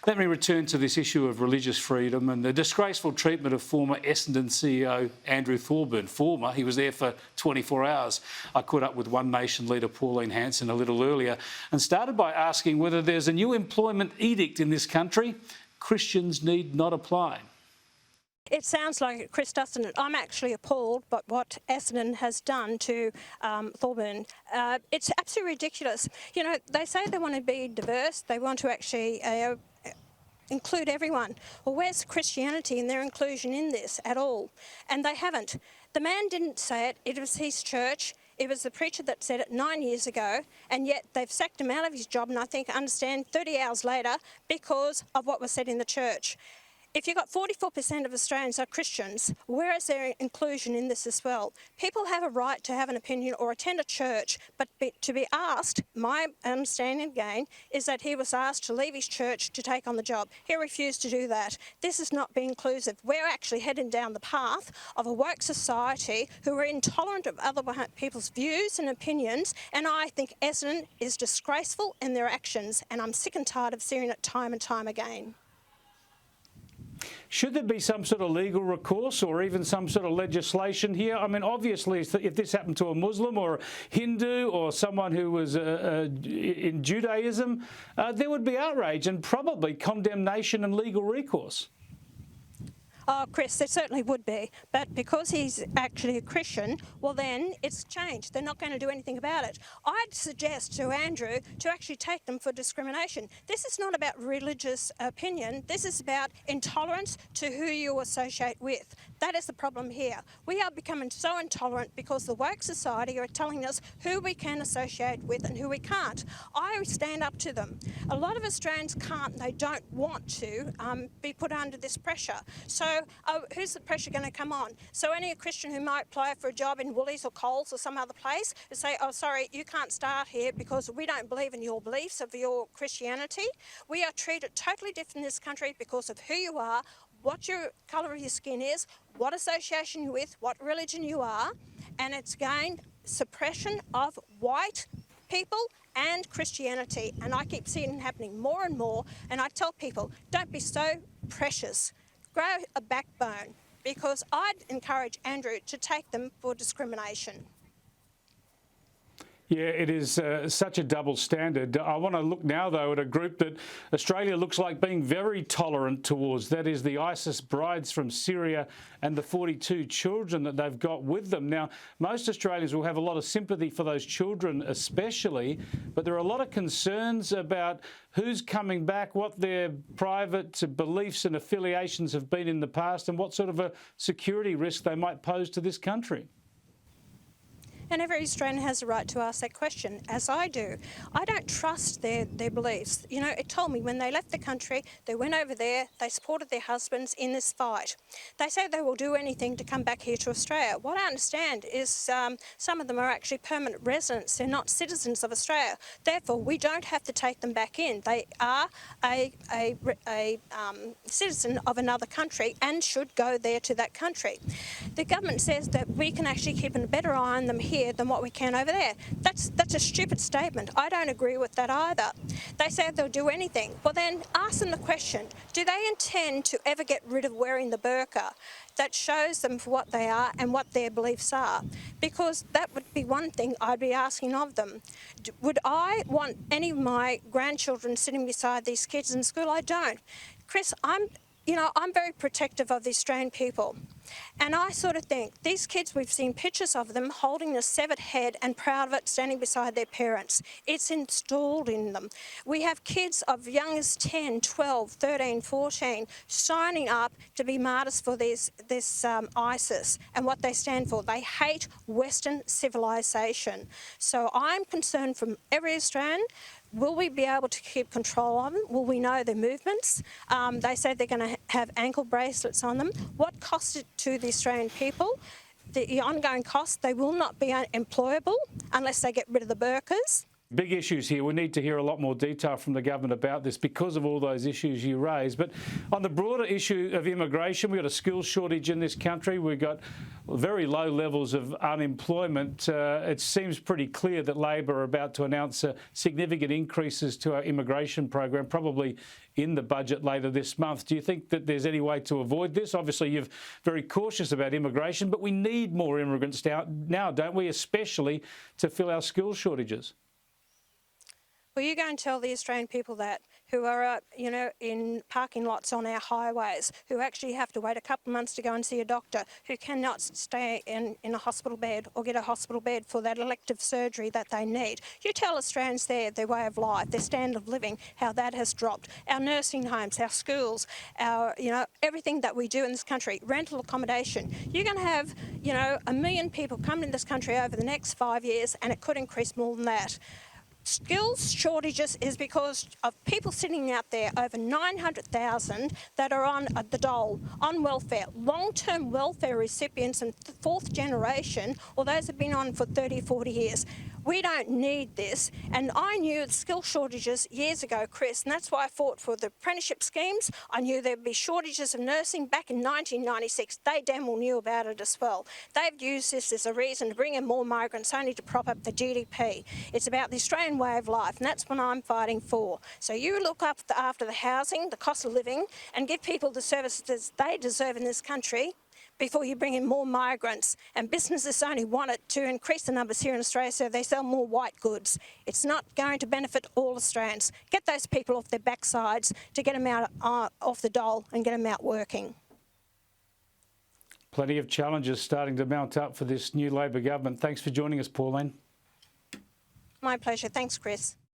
Let me return to this issue of religious freedom and the disgraceful treatment of former Essendon CEO Andrew Thorburn. He was there for 24 hours. I caught up with One Nation leader Pauline Hanson a little earlier and started by asking whether there's a new employment edict in this country Christians need not apply. It sounds like it, Chris, doesn't it? I'm actually appalled by what Essendon has done to Thorburn. It's absolutely ridiculous. You know, they say they want to be diverse, they want to actually include everyone. Well, where's Christianity and their inclusion in this at all? And they haven't. The man didn't say it, it was his church. It was the preacher that said it 9 years ago, and yet they've sacked him out of his job, and I think, understand, 30 hours later because of what was said in the church. If you've got 44% of Australians are Christians, where is their inclusion in this as well? People have a right to have an opinion or attend a church, but to be asked, my understanding again, is that he was asked to leave his church to take on the job. He refused to do that. This is not being inclusive. We're actually heading down the path of a woke society who are intolerant of other people's views and opinions, and I think Essendon is disgraceful in their actions, and I'm sick and tired of seeing it time and time again. Should there be some sort of legal recourse or even some sort of legislation here? I mean, obviously, if this happened to a Muslim or a Hindu or someone who was in Judaism, there would be outrage and probably condemnation and legal recourse. Oh, Chris, there certainly would be, but because he's actually a Christian, well then it's changed. They're not going to do anything about it. I'd suggest to Andrew to actually take them for discrimination. This is not about religious opinion. This is about intolerance to who you associate with. That is the problem here. We are becoming so intolerant because the woke society are telling us who we can associate with and who we can't. I stand up to them. A lot of Australians can't, they don't want to be put under this pressure. So who's the pressure going to come on? So any Christian who might apply for a job in Woolies or Coles or some other place and say, oh, sorry, you can't start here because we don't believe in your beliefs of your Christianity. We are treated totally different in this country because of who you are, what your colour of your skin is, what association you're with, what religion you are, and it's again suppression of white people and Christianity, and I keep seeing it happening more and more, and I tell people, don't be so precious. Grow a backbone, because I'd encourage Andrew to take them for discrimination. Yeah, it is such a double standard. I want to look now, though, at a group that Australia looks like being very tolerant towards. That is the ISIS brides from Syria and the 42 children that they've got with them. Now, most Australians will have a lot of sympathy for those children especially, but there are a lot of concerns about who's coming back, what their private beliefs and affiliations have been in the past, and what sort of a security risk they might pose to this country. And every Australian has the right to ask that question, as I do. I don't trust their beliefs. You know, it told me when they left the country, they went over there, they supported their husbands in this fight. They say they will do anything to come back here to Australia. What I understand is some of them are actually permanent residents. They're not citizens of Australia. Therefore, we don't have to take them back in. They are a citizen of another country and should go there to that country. The government says that we can actually keep a better eye on them here than what we can over there. That's a stupid statement. I don't agree with that either. They say they'll do anything. Well then, ask them the question, do they intend to ever get rid of wearing the burqa? That shows them for what they are and what their beliefs are. Because that would be one thing I'd be asking of them. Would I want any of my grandchildren sitting beside these kids in school? I don't. Chris, I'm very protective of the Australian people. And I sort of think, these kids, we've seen pictures of them holding a severed head and proud of it, standing beside their parents. It's installed in them. We have kids of young as 10, 12, 13, 14 signing up to be martyrs for this ISIS and what they stand for. They hate Western civilisation. So I'm concerned from every Australian. Will we be able to keep control of them? Will we know their movements? They say they're going to have ankle bracelets on them. What cost it to the Australian people? The ongoing cost, they will not be employable unless they get rid of the burqas. Big issues here. We need to hear a lot more detail from the government about this because of all those issues you raised. But on the broader issue of immigration, we've got a skills shortage in this country. We've got very low levels of unemployment. It seems pretty clear that Labor are about to announce significant increases to our immigration program, probably in the budget later this month. Do you think that there's any way to avoid this? Obviously, you're very cautious about immigration, but we need more immigrants now, don't we, especially to fill our skills shortages? Well, you go and tell the Australian people that, who are, in parking lots on our highways, who actually have to wait a couple of months to go and see a doctor, who cannot stay in a hospital bed or get a hospital bed for that elective surgery that they need. You tell Australians their way of life, their standard of living, how that has dropped. Our nursing homes, our schools, our, everything that we do in this country, rental accommodation. You're going to have, 1 million people coming in this country over the next 5 years, and it could increase more than that. Skills shortages is because of people sitting out there, over 900,000 that are on the dole, on welfare, long-term welfare recipients and fourth generation, or those have been on for 30, 40 years. We don't need this, and I knew the skill shortages years ago, Chris, and that's why I fought for the apprenticeship schemes. I knew there'd be shortages of nursing back in 1996. They damn well knew about it as well. They've used this as a reason to bring in more migrants only to prop up the GDP. It's about the Australian way of life, and that's what I'm fighting for. So you look up after the housing, the cost of living, and give people the services they deserve in this country before you bring in more migrants. And businesses only want it to increase the numbers here in Australia so they sell more white goods. It's not going to benefit all Australians. Get those people off their backsides to get them out off the dole and get them out working. Plenty of challenges starting to mount up for this new Labor government. Thanks for joining us, Pauline. My pleasure. Thanks, Chris.